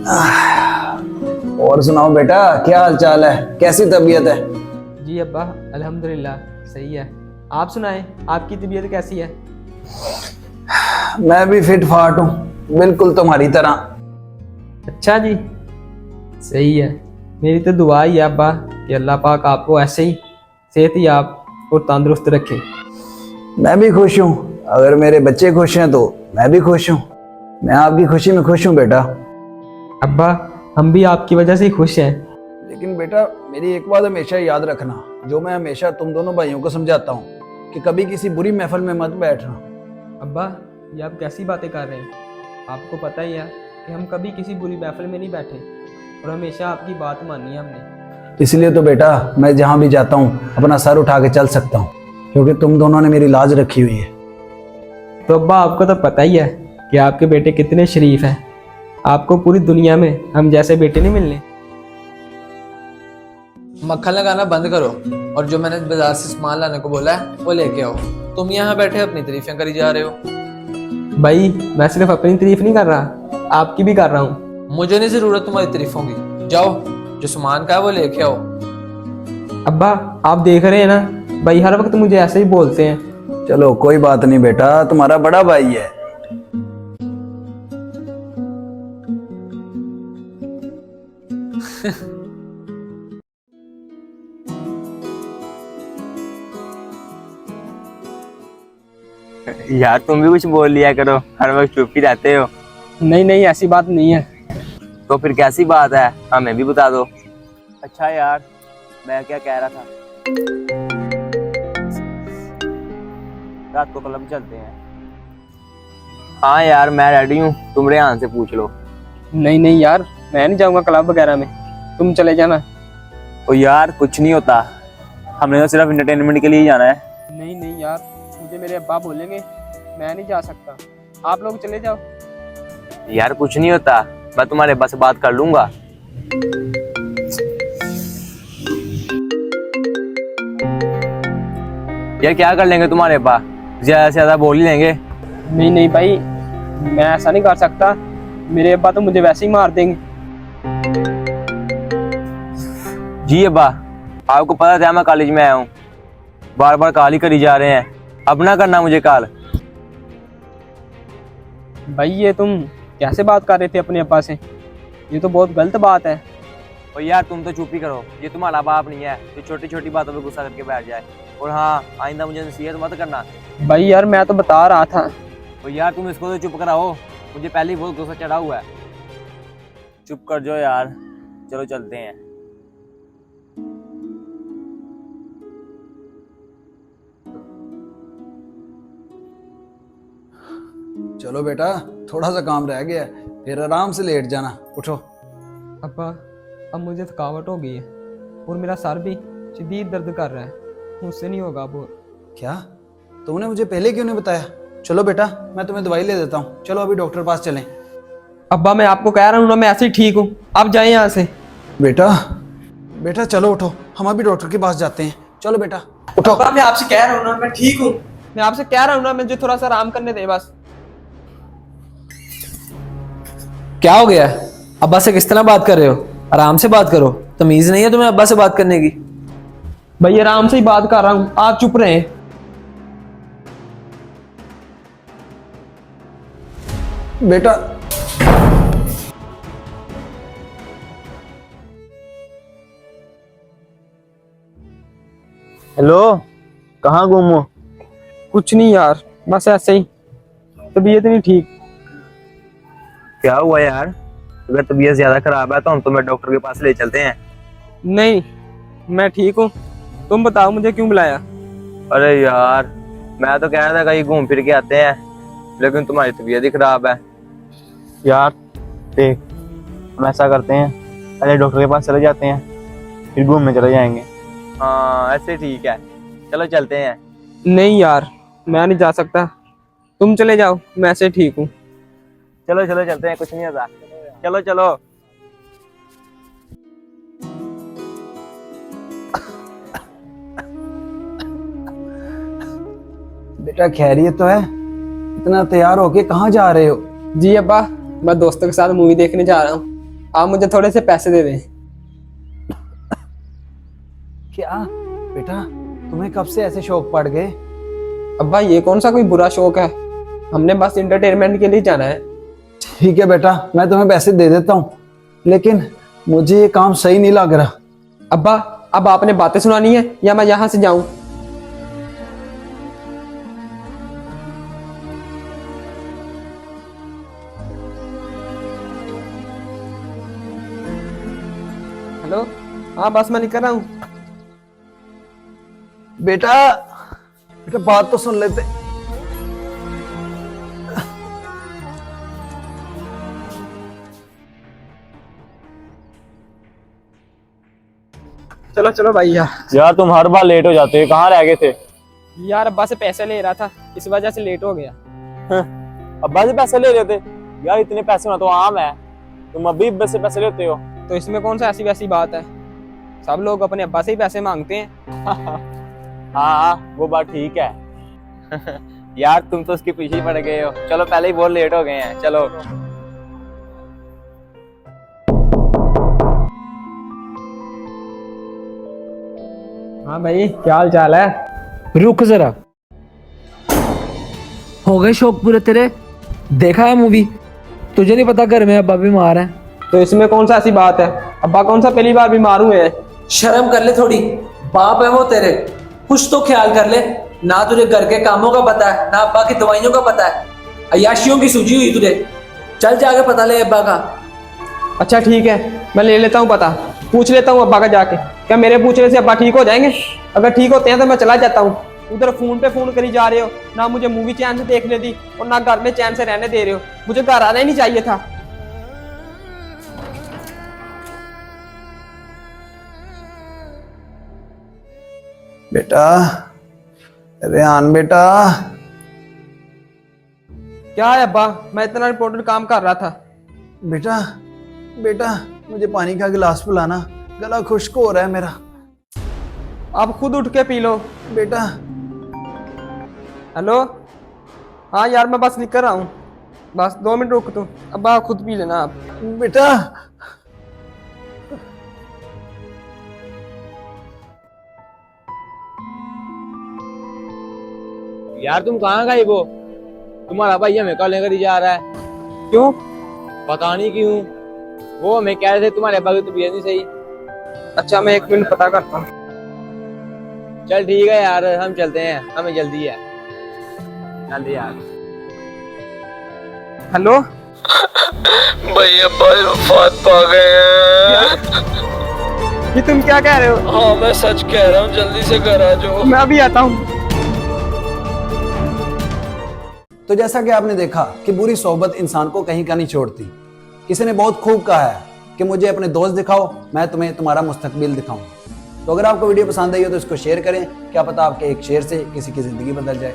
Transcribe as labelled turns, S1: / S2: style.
S1: और सुनाओ बेटा, क्या हाल चाल है, कैसी तबीयत है?
S2: जी अब्बा, अल्हम्दुलिल्लाह सही है। आप सुनाएं, आपकी तबीयत कैसी है?
S1: मैं भी फिट फाट हूँ, बिल्कुल तुम्हारी तरह।
S2: अच्छा जी, सही है। मेरी तो दुआ ही है अब्बा कि अल्लाह पाक आपको ऐसे ही सेहत याब और तंदुरुस्त रखे।
S1: मैं भी खुश हूँ, अगर मेरे बच्चे खुश हैं तो मैं भी खुश हूँ। मैं आपकी खुशी में खुश हूँ बेटा।
S2: अब्बा, हम भी आपकी वजह से ही खुश हैं।
S1: लेकिन बेटा, मेरी एक बात हमेशा याद रखना, जो मैं हमेशा तुम दोनों भाइयों को समझाता हूँ, कि कभी किसी बुरी महफिल में मत बैठना।
S2: अब्बा, ये आप कैसी बातें कर रहे हैं? आपको पता ही है कि हम कभी किसी बुरी महफिल में नहीं बैठे और हमेशा आपकी बात मानी है हमने।
S1: इसलिए तो बेटा मैं जहाँ भी जाता हूँ अपना सर उठा के चल सकता हूँ, क्योंकि तुम दोनों ने मेरी लाज रखी हुई है।
S2: तो अब्बा, आपको तो पता ही है कि आपके बेटे कितने शरीफ हैं। आपको पूरी दुनिया में हम जैसे बेटे नहीं मिलने।
S3: मक्खन लगाना बंद करो और जो मैंने बाजार से सामान लाने को बोला है वो लेके आओ। तुम यहाँ बैठे अपनी तारीफें करी जा रहे हो।
S2: भाई, मैं सिर्फ अपनी तारीफ नहीं कर रहा, आपकी भी कर रहा हूँ।
S3: मुझे नहीं जरूरत तुम्हारी तारीफों की। जाओ, जो सामान का है वो लेके आओ।
S2: अब्बा, आप देख रहे हैं ना, भाई हर वक्त मुझे ऐसे ही बोलते हैं।
S1: चलो कोई बात नहीं बेटा, तुम्हारा बड़ा भाई है।
S4: यार तुम भी कुछ बोल लिया करो, हर वक्त चुप ही रहते हो।
S2: नहीं नहीं, ऐसी बात नहीं है।
S4: तो फिर कैसी बात है, हमें भी बता दो। अच्छा यार, मैं क्या कह रहा था, रात को क्लब चलते हैं। हाँ यार, मैं रेडी हूँ, तुम रेहान से पूछ लो।
S2: नहीं नहीं यार, मैं नहीं जाऊंगा क्लब वगैरह में, तुम चले जाना।
S4: ओ यार, कुछ नहीं होता, हमने तो सिर्फ इंटरटेनमेंट के लिए ही जाना है।
S2: नहीं नहीं यार, मुझे मेरे अब्बा बोलेंगे, मैं नहीं जा सकता। आप लोग चले जाओ।
S4: यार कुछ नहीं होता, मैं तुम्हारे अब्बा से बात कर लूंगा। यार क्या कर लेंगे तुम्हारे अब्बा, ज्यादा से ज्यादा बोल ही लेंगे।
S2: नहीं नहीं भाई, मैं ऐसा नहीं कर सकता, मेरे अब्बा तो मुझे वैसे ही मार देंगे।
S4: जी अब्बा, आपको पता था मैं कॉलेज में आया हूँ, बार बार कॉल ही करी जा रहे हैं, अब ना करना मुझे कॉल।
S2: भाई, ये तुम कैसे बात कर रहे थे अपने अब्बा से? ये तो बहुत गलत बात है।
S4: और यार तुम तो चुप ही करो, ये तुम्हारा बाप नहीं है जो छोटी छोटी बातों पे गुस्सा करके बैठ जाए। और हाँ, आइंदा मुझे नसीहत मत करना।
S2: भाई यार, मैं तो बता रहा था।
S4: और यार तुम इसको तो चुप कराओ, मुझे पहले ही बहुत गुस्सा चढ़ा हुआ है। चुप कर जाओ यार, चलो चलते हैं।
S1: चलो बेटा, थोड़ा सा काम रह गया है, फिर आराम से लेट जाना। उठो।
S2: अब्बा, अब मुझे थकावट हो गई है और मेरा सर भी शदीद दर्द कर रहा है, मुझसे नहीं होगा अब।
S1: क्या तुमने मुझे पहले क्यों नहीं बताया? चलो बेटा, मैं तुम्हें दवाई ले देता हूँ, चलो अभी डॉक्टर पास चलें।
S2: अब्बा, मैं आपको कह रहा हूँ ना, मैं ऐसे ही ठीक हूँ, आप जाएं यहाँ से।
S1: बेटा बेटा चलो उठो, हम अभी डॉक्टर के पास जाते हैं। चलो बेटा उठो।
S2: अब्बा, मैं आपसे कह रहा हूँ ना, मैं ठीक हूँ। मैं आपसे कह रहा हूँ ना, मुझे थोड़ा सा आराम करने दे बस।
S3: क्या हो गया? अब्बा से किस तरह बात कर रहे हो? आराम से बात करो, तमीज नहीं है तुम्हें अब्बा से बात करने की?
S2: भाई आराम से ही बात कर रहा हूँ, आप चुप रहे।
S1: बेटा
S4: हेलो, कहाँ गुम हो?
S2: कुछ नहीं यार, बस ऐसे ही, तबीयत नहीं ठीक।
S4: क्या हुआ यार? अगर तबीयत ज्यादा खराब है तो हम तुम्हें डॉक्टर के पास ले चलते हैं।
S2: नहीं, मैं ठीक हूँ। तुम बताओ मुझे क्यों बुलाया?
S4: अरे यार, मैं तो कह रहा था कहीं घूम फिर के आते हैं, लेकिन तुम्हारी तबीयत ही खराब है। यार देख, हम ऐसा करते हैं, पहले डॉक्टर के पास चले जाते हैं, फिर घूमने चले जाएंगे। हाँ ऐसे ठीक है, चलो चलते हैं।
S2: नहीं यार, मैं नहीं जा सकता, तुम चले जाओ, मैं ऐसे ठीक हूँ।
S4: चलो चलो चलते हैं, कुछ नहीं होता, चलो चलो।
S1: बेटा खैरियत तो है? इतना तैयार होके कहाँ जा रहे हो?
S2: जी अब्बा, मैं दोस्तों के साथ मूवी देखने जा रहा हूँ। आप मुझे थोड़े से पैसे दे दें।
S1: क्या बेटा, तुम्हें कब से ऐसे शौक पड़ गए?
S2: अब्बा ये कौन सा कोई बुरा शौक है, हमने बस इंटरटेनमेंट के लिए जाना है।
S1: ठीक है बेटा, मैं तुम्हें पैसे दे देता हूँ, लेकिन मुझे ये काम सही नहीं लग रहा।
S2: अब्बा अब आपने बातें सुनानी है या मैं यहाँ से जाऊं? हेलो, हाँ बस मैं निकल रहा हूँ।
S1: बेटा बेटा बात तो सुन लेते।
S2: चलो चलो भाई यार।
S4: यार तुम हर बार लेट हो जाते हो, कहाँ रह गए थे?
S2: यार अब्बा से पैसे ले रहा था, इस वजह से लेट हो गया।
S4: अब्बा से पैसे ले रहे थे? यार इतने पैसे होना तो आम है, तुम अभी अब्बा से पैसे लेते हो।
S2: तो इसमें कौन सा ऐसी वैसी बात है, सब लोग अपने अब्बा से ही पैसे मांगते हैं।
S4: हाँ वो बात ठीक है। यार तुम तो उसके पीछे ही पड़ गए हो। चलो पहले ही बहुत लेट हो गए हैं, चलो।
S2: हाँ भाई क्या हाल चाल है?
S3: रुक जरा, हो गए शौक पूरे तेरे? देखा है मूवी? तुझे नहीं पता घर में अब्बा बीमार है?
S2: तो इसमें कौन सा ऐसी बात है, अब्बा कौन सा पहली बार बीमार हुए हैं?
S3: शर्म कर ले थोड़ी, बाप है वो तेरे, कुछ तो ख्याल कर ले। ना तुझे घर के कामों का पता है, ना अब्बा की दवाइयों का पता है, अय्याशियों की सूझी हुई तुझे। चल जाके पता ले अब्बा का।
S2: अच्छा ठीक है, मैं ले लेता हूँ पता, पूछ लेता हूँ अब्बा का जाके। क्या मेरे पूछने से अब्बा ठीक हो जाएंगे? अगर ठीक होते हैं तो मैं चला जाता हूँ। उधर फोन पे फोन करी जा रहे हो, ना मुझे मूवी चैन से देखने दी और ना घर में चैन से रहने दे रहे हो। मुझे घर आना ही नहीं चाहिए था।
S1: बेटा रेहान बेटा,
S2: क्या है अब्बा, मैं इतना इम्पोर्टेंट काम कर रहा था।
S1: बेटा बेटा मुझे पानी का गिलास पिलाना, गला खुश्क हो रहा है मेरा।
S2: आप खुद उठ के पी लो।
S1: बेटा
S2: हेलो, हाँ यार मैं बस निकल रहा हूँ, बस 2 मिनट रुक तू। अब्बा खुद पी लेना आप।
S1: बेटा
S4: यार तुम कहाँ गए? वो तुम्हारा भाई हमें कॉल लेकर ही जा रहा है।
S2: क्यों?
S4: पता नहीं क्यों, वो हमें कह रहे थे तुम्हारे अब्बा की तबीयत नहीं सही।
S2: अच्छा मैं 1 मिनट पता करता हूँ।
S4: चल ठीक है यार, हम चलते हैं, हमें जल्दी है। जल्दी यार।
S2: हेलो
S5: भैया भाई वफात पा गए हैं।
S2: ये तुम क्या कह रहे हो?
S5: हाँ मैं सच कह रहा हूँ, जल्दी से घर आ जाओ।
S2: मैं अभी आता हूँ।
S1: तो जैसा कि आपने देखा कि बुरी सोहबत इंसान को कहीं का नहीं छोड़ती। किसी ने बहुत खूब कहा है कि मुझे अपने दोस्त दिखाओ, मैं तुम्हें तुम्हारा मुस्तकबिल दिखाऊं। तो अगर आपको वीडियो पसंद आई हो तो इसको शेयर करें, क्या पता आपके एक शेयर से किसी की जिंदगी बदल जाए।